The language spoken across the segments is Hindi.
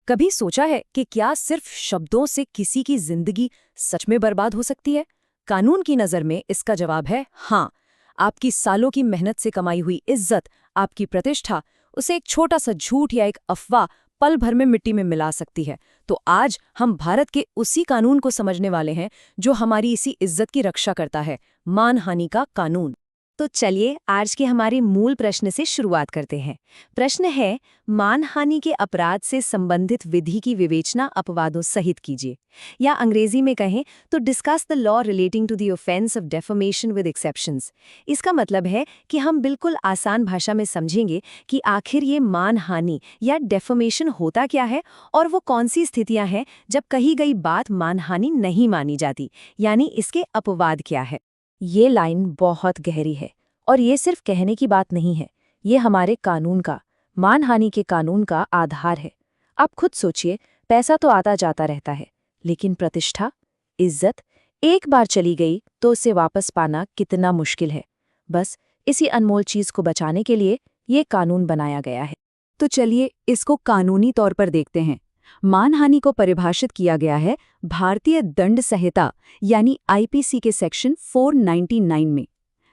कभी सोचा है कि क्या सिर्फ शब्दों से किसी की जिंदगी सच में बर्बाद हो सकती है? कानून की नज़र में इसका जवाब है हाँ। आपकी सालों की मेहनत से कमाई हुई इज्जत, आपकी प्रतिष्ठा, उसे एक छोटा सा झूठ या एक अफवाह पल भर में मिट्टी में मिला सकती है। तो आज हम भारत के उसी कानून को समझने वाले हैं जो हमारी इसी इज्जत की रक्षा करता है, मानहानि का कानून। तो चलिए आज के हमारे मूल प्रश्न से शुरुआत करते हैं। प्रश्न है, मानहानि के अपराध से संबंधित विधि की विवेचना अपवादों सहित कीजिए, या अंग्रेजी में कहें तो discuss the law relating to the offence of defamation with exceptions. इसका मतलब है कि हम बिल्कुल आसान भाषा में समझेंगे कि आखिर ये मानहानि या डेफेमेशन होता क्या है और वो कौन सी स्थितियां हैं जब कही गई बात मानहानि नहीं मानी जाती, यानी इसके अपवाद क्या है। ये लाइन बहुत गहरी है और ये सिर्फ कहने की बात नहीं है, ये हमारे कानून का, मानहानि के कानून का आधार है। आप खुद सोचिए, पैसा तो आता जाता रहता है, लेकिन प्रतिष्ठा, इज्जत एक बार चली गई तो उसे वापस पाना कितना मुश्किल है। बस इसी अनमोल चीज को बचाने के लिए ये कानून बनाया गया है। तो चलिए इसको कानूनी तौर पर देखते हैं। मानहानि को परिभाषित किया गया है भारतीय दंड संहिता यानी आईपीसी के सेक्शन 499 में।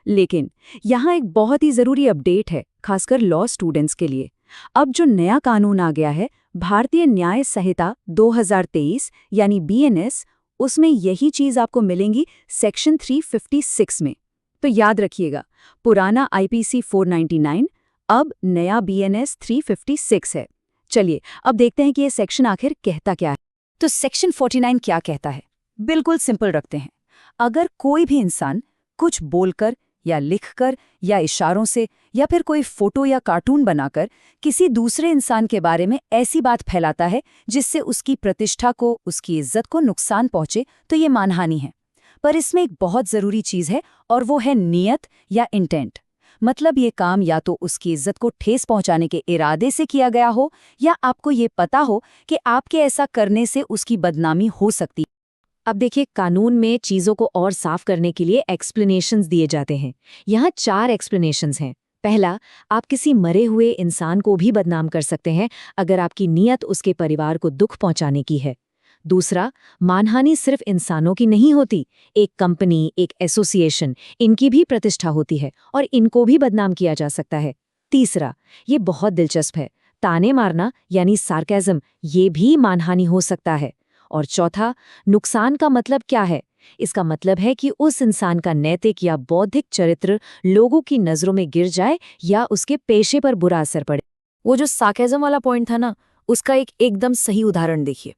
लेकिन यहाँ एक बहुत ही जरूरी अपडेट है, खासकर लॉ स्टूडेंट्स के लिए। अब जो नया कानून आ गया है, भारतीय न्याय संहिता 2023 यानी बीएनएस, उसमें यही चीज आपको मिलेंगी सेक्शन 356 में। तो याद रखिएगा, पुराना आईपीसी 499, अब नया बीएनएस 356 है। चलिए अब देखते हैं कि ये सेक्शन आखिर कहता क्या है। तो सेक्शन 49 क्या कहता है? बिल्कुल सिंपल रखते हैं। अगर कोई भी इंसान कुछ बोलकर या लिखकर या इशारों से या फिर कोई फोटो या कार्टून बनाकर किसी दूसरे इंसान के बारे में ऐसी बात फैलाता है जिससे उसकी प्रतिष्ठा को, उसकी इज्जत को नुकसान पहुंचे, तो ये मानहानि है। पर इसमें एक बहुत जरूरी चीज है और वो है नियत या इंटेंट। मतलब ये काम या तो उसकी इज्जत को ठेस पहुंचाने के इरादे से किया गया हो, या आपको ये पता हो कि आपके ऐसा करने से उसकी बदनामी हो सकती है। अब देखिए, कानून में चीजों को और साफ करने के लिए एक्सप्लेनेशंस दिए जाते हैं। यहाँ 4 एक्सप्लेनेशंस हैं। पहला, आप किसी मरे हुए इंसान को भी बदनाम कर सकते हैं अगर आपकी नीयत उसके परिवार को दुख पहुंचाने की है। दूसरा, मानहानि सिर्फ इंसानों की नहीं होती, एक कंपनी, एक एसोसिएशन, इनकी भी प्रतिष्ठा होती है और इनको भी बदनाम किया जा सकता है। तीसरा, ये बहुत दिलचस्प है, ताने मारना यानी सार्केज्म, ये भी मानहानि हो सकता है। और चौथा, नुकसान का मतलब क्या है? इसका मतलब है कि उस इंसान का नैतिक या बौद्धिक चरित्र लोगों की नजरों में गिर जाए या उसके पेशे पर बुरा असर पड़े। वो जो सार्केज्म वाला पॉइंट था ना, उसका एक एकदम सही उदाहरण देखिए।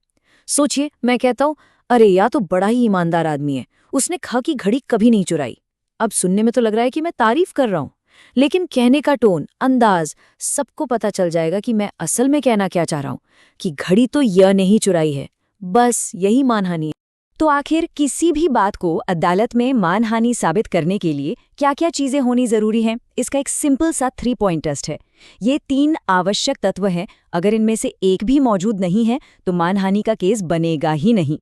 सोचिए, मैं कहता हूँ, अरे या तो बड़ा ही ईमानदार आदमी है, उसने खा की घड़ी कभी नहीं चुराई। अब सुनने में तो लग रहा है कि मैं तारीफ कर रहा हूँ, लेकिन कहने का टोन, अंदाज, सबको पता चल जाएगा कि मैं असल में कहना क्या चाह रहा हूँ, कि घड़ी तो यह नहीं चुराई है। बस यही मानहानि है। तो आखिर किसी भी बात को अदालत में मानहानि साबित करने के लिए क्या क्या चीजें होनी जरूरी हैं? इसका एक सिंपल सा 3 पॉइंट टेस्ट है। ये 3 आवश्यक तत्व हैं, अगर इनमें से एक भी मौजूद नहीं है तो मानहानि का केस बनेगा ही नहीं।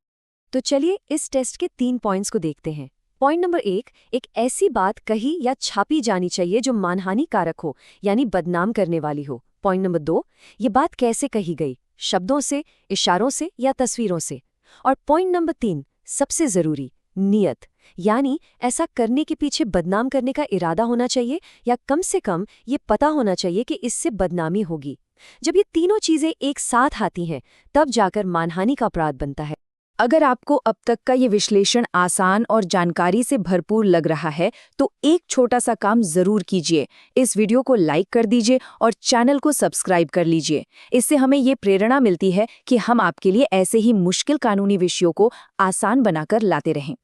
तो चलिए इस टेस्ट के 3 पॉइंट्स को देखते हैं। पॉइंट नंबर 1, एक ऐसी बात कही या छापी जानी चाहिए जो मानहानि कारक हो, यानी बदनाम करने वाली हो। पॉइंट नंबर 2, ये बात कैसे कही गई, शब्दों से, इशारों से या तस्वीरों से। और पॉइंट नंबर 3, सबसे जरूरी, नियत, यानी ऐसा करने के पीछे बदनाम करने का इरादा होना चाहिए या कम से कम ये पता होना चाहिए कि इससे बदनामी होगी। जब ये तीनों चीजें एक साथ आती हैं, तब जाकर मानहानि का अपराध बनता है। अगर आपको अब तक का ये विश्लेषण आसान और जानकारी से भरपूर लग रहा है तो एक छोटा सा काम जरूर कीजिए, इस वीडियो को लाइक कर दीजिए और चैनल को सब्सक्राइब कर लीजिए। इससे हमें ये प्रेरणा मिलती है कि हम आपके लिए ऐसे ही मुश्किल कानूनी विषयों को आसान बनाकर लाते रहें।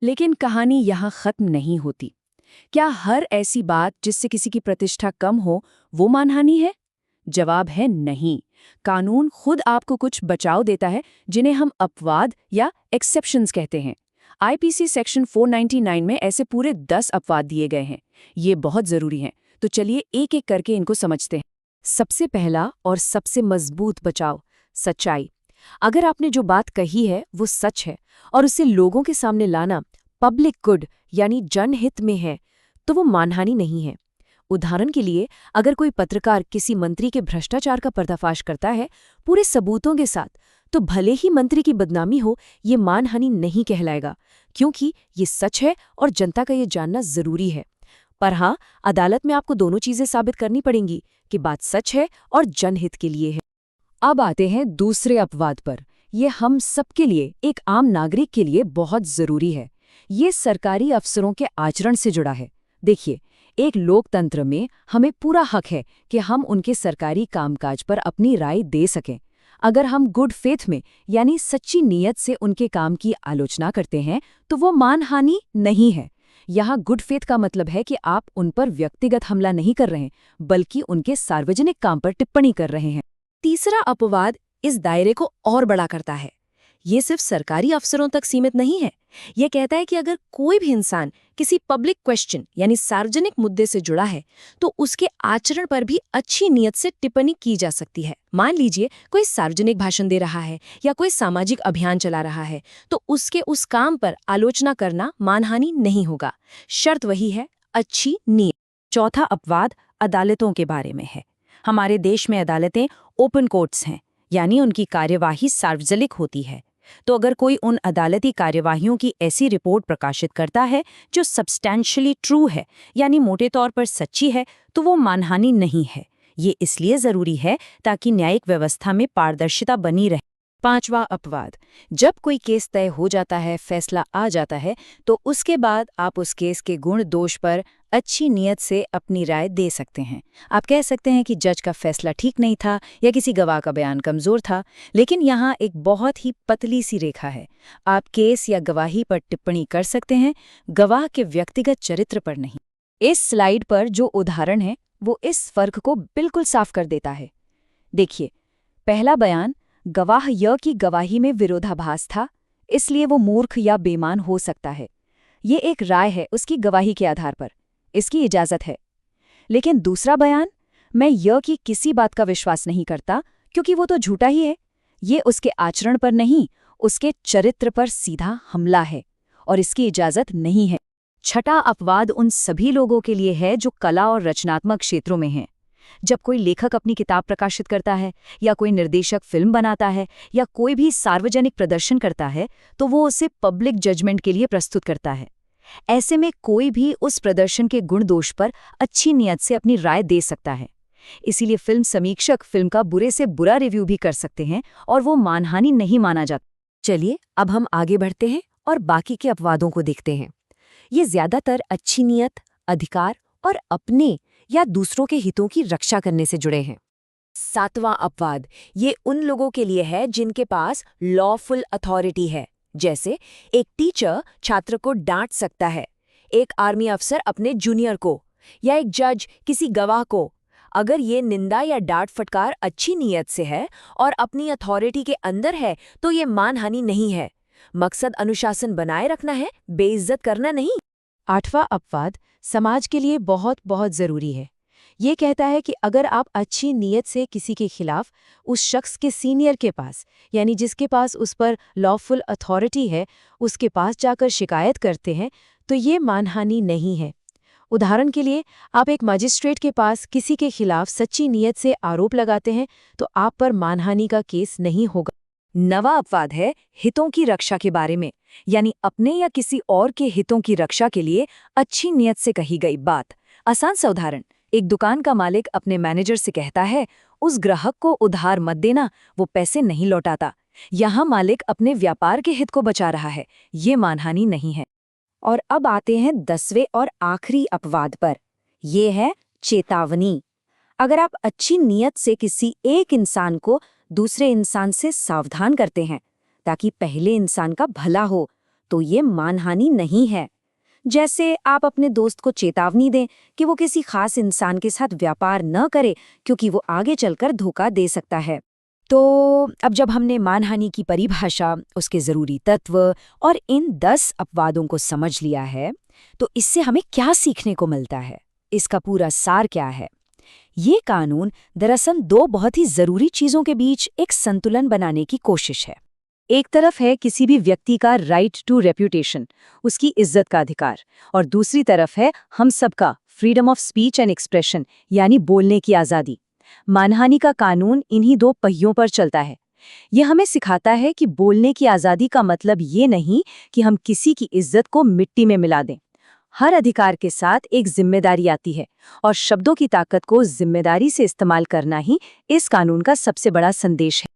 लेकिन कहानी यहाँ खत्म नहीं होती। क्या हर ऐसी बात जिससे किसी की प्रतिष्ठा कम हो वो मानहानि है? जवाब है नहीं। कानून खुद आपको कुछ बचाव देता है जिन्हें हम अपवाद या एक्सेप्शंस कहते हैं। आईपीसी सेक्शन 499 में ऐसे पूरे 10 अपवाद दिए गए हैं। ये बहुत जरूरी हैं, तो चलिए एक एक करके इनको समझते हैं। सबसे पहला और सबसे मजबूत बचाव, सच्चाई। अगर आपने जो बात कही है वो सच है और उसे लोगों के सामने लाना पब्लिक गुड यानी जनहित में है, तो वो मानहानि नहीं है। उदाहरण के लिए, अगर कोई पत्रकार किसी मंत्री के भ्रष्टाचार का पर्दाफाश करता है पूरे सबूतों के साथ, तो भले ही मंत्री की बदनामी हो, ये मानहानि नहीं कहलाएगा, क्योंकि ये सच है और जनता का ये जानना जरूरी है। पर हाँ, अदालत में आपको दोनों चीजें साबित करनी पड़ेंगी कि बात सच है और जनहित के लिए है। अब आते हैं दूसरे अपवाद पर। ये हम सबके लिए, एक आम नागरिक के लिए बहुत जरूरी है। ये सरकारी अफसरों के आचरण से जुड़ा है। देखिए, एक लोकतंत्र में हमें पूरा हक है कि हम उनके सरकारी कामकाज पर अपनी राय दे सकें। अगर हम गुड फेथ में, यानी सच्ची नीयत से उनके काम की आलोचना करते हैं, तो वो मानहानि नहीं है। यहाँ गुड फेथ का मतलब है कि आप उन पर व्यक्तिगत हमला नहीं कर रहे हैं, बल्कि उनके सार्वजनिक काम पर टिप्पणी कर रहे हैं। तीसरा अपवाद इस दायरे को और बड़ा करता है। ये सिर्फ सरकारी अफसरों तक सीमित नहीं है। ये कहता है कि अगर कोई भी इंसान किसी पब्लिक क्वेश्चन यानी सार्वजनिक मुद्दे से जुड़ा है, तो उसके आचरण पर भी अच्छी नीयत से टिप्पणी की जा सकती है। मान लीजिए कोई सार्वजनिक भाषण दे रहा है या कोई सामाजिक अभियान चला रहा है, तो उसके उस काम पर आलोचना करना मानहानि नहीं होगा। शर्त वही है, अच्छी नीयत। चौथा अपवाद अदालतों के बारे में है। हमारे देश में अदालतें ओपन कोर्ट्स हैं, यानी उनकी कार्यवाही सार्वजनिक होती है। तो अगर कोई उन अदालती कार्यवाहियों की ऐसी रिपोर्ट प्रकाशित करता है जो सब्सटैंशियली ट्रू है, यानी मोटे तौर पर सच्ची है, तो वो मानहानि नहीं है। ये इसलिए ज़रूरी है ताकि न्यायिक व्यवस्था में पारदर्शिता बनी रहे। पांचवा अपवाद, जब कोई केस तय हो जाता है, फैसला आ जाता है, तो उसके बाद आप उस केस के गुण दोष पर अच्छी नीयत से अपनी राय दे सकते हैं। आप कह सकते हैं कि जज का फैसला ठीक नहीं था या किसी गवाह का बयान कमजोर था, लेकिन यहाँ एक बहुत ही पतली सी रेखा है। आप केस या गवाही पर टिप्पणी कर सकते हैं, गवाह के व्यक्तिगत चरित्र पर नहीं। इस स्लाइड पर जो उदाहरण है वो इस फर्क को बिल्कुल साफ कर देता है। देखिए, पहला बयान, गवाह य की गवाही में विरोधाभास था, इसलिए वो मूर्ख या बेईमान हो सकता है। ये एक राय है उसकी गवाही के आधार पर, इसकी इजाजत है। लेकिन दूसरा बयान, मैं य की किसी बात का विश्वास नहीं करता क्योंकि वो तो झूठा ही है, ये उसके आचरण पर नहीं, उसके चरित्र पर सीधा हमला है और इसकी इजाजत नहीं है। छठा अपवाद उन सभी लोगों के लिए है जो कला और रचनात्मक क्षेत्रों में हैं। जब कोई लेखक अपनी किताब प्रकाशित करता है या कोई निर्देशक फिल्म बनाता है या कोई भी सार्वजनिक प्रदर्शन करता है, तो वो उसे पब्लिक जजमेंट के लिए प्रस्तुत करता है। ऐसे में कोई भी उस प्रदर्शन के गुण दोष पर अच्छी नीयत से अपनी राय दे सकता है। इसीलिए फिल्म समीक्षक फिल्म का बुरे से बुरा रिव्यू भी कर सकते हैं और वो मानहानि नहीं माना जाता। चलिए अब हम आगे बढ़ते हैं और बाकी के अपवादों को देखते हैं। ये ज्यादातर अच्छी नीयत, अधिकार और अपने या दूसरों के हितों की रक्षा करने से जुड़े हैं। सातवां अपवाद, ये उन लोगों के लिए है जिनके पास लॉफुल अथॉरिटी है। जैसे एक टीचर छात्र को डांट सकता है, एक आर्मी अफसर अपने जूनियर को, या एक जज किसी गवाह को। अगर ये निंदा या डांट फटकार अच्छी नीयत से है और अपनी अथॉरिटी के अंदर है, तो ये मानहानि नहीं है। मकसद अनुशासन बनाए रखना है, बेइज्जत करना नहीं। आठवां अपवाद समाज के लिए बहुत बहुत जरूरी है। ये कहता है कि अगर आप अच्छी नीयत से किसी के खिलाफ उस शख्स के सीनियर के पास, यानी जिसके पास उस पर लॉफुल अथॉरिटी है, उसके पास जाकर शिकायत करते हैं, तो ये मानहानि नहीं है। उदाहरण के लिए, आप एक मजिस्ट्रेट के पास किसी के खिलाफ सच्ची नीयत से आरोप लगाते हैं, तो आप पर मानहानि का केस नहीं होगा। नवा अपवाद है हितों की रक्षा के बारे में, यानी अपने या किसी और के हितों की रक्षा के लिए अच्छी नीयत से कही गई बात। आसान सा उदाहरण, एक दुकान का मालिक अपने मैनेजर से कहता है, उस ग्राहक को उधार मत देना, वो पैसे नहीं लौटाता। यहाँ मालिक अपने व्यापार के हित को बचा रहा है, ये मानहानि नहीं है। और अब आते हैं 10वें और आखिरी अपवाद पर। ये है चेतावनी। अगर आप अच्छी नीयत से किसी एक इंसान को दूसरे इंसान से सावधान करते हैं ताकि पहले इंसान का भला हो, तो ये मानहानि नहीं है। जैसे आप अपने दोस्त को चेतावनी दें कि वो किसी खास इंसान के साथ व्यापार न करे क्योंकि वो आगे चलकर धोखा दे सकता है। तो अब जब हमने मानहानि की परिभाषा, उसके जरूरी तत्व और इन 10 अपवादों को समझ लिया है, तो इससे हमें क्या सीखने को मिलता है? इसका पूरा सार क्या है? ये कानून दरअसल 2 बहुत ही जरूरी चीजों के बीच एक संतुलन बनाने की कोशिश है। एक तरफ है किसी भी व्यक्ति का राइट टू रेप्यूटेशन, उसकी इज्जत का अधिकार, और दूसरी तरफ है हम सबका freedom of speech and expression, यानी बोलने की आज़ादी। मानहानि का कानून इन्हीं दो पहियों पर चलता है। यह हमें सिखाता है कि बोलने की आज़ादी का मतलब ये नहीं कि हम किसी की इज्जत को मिट्टी में मिला दें। हर अधिकार के साथ एक जिम्मेदारी आती है, और शब्दों की ताकत को जिम्मेदारी से इस्तेमाल करना ही इस कानून का सबसे बड़ा संदेश है।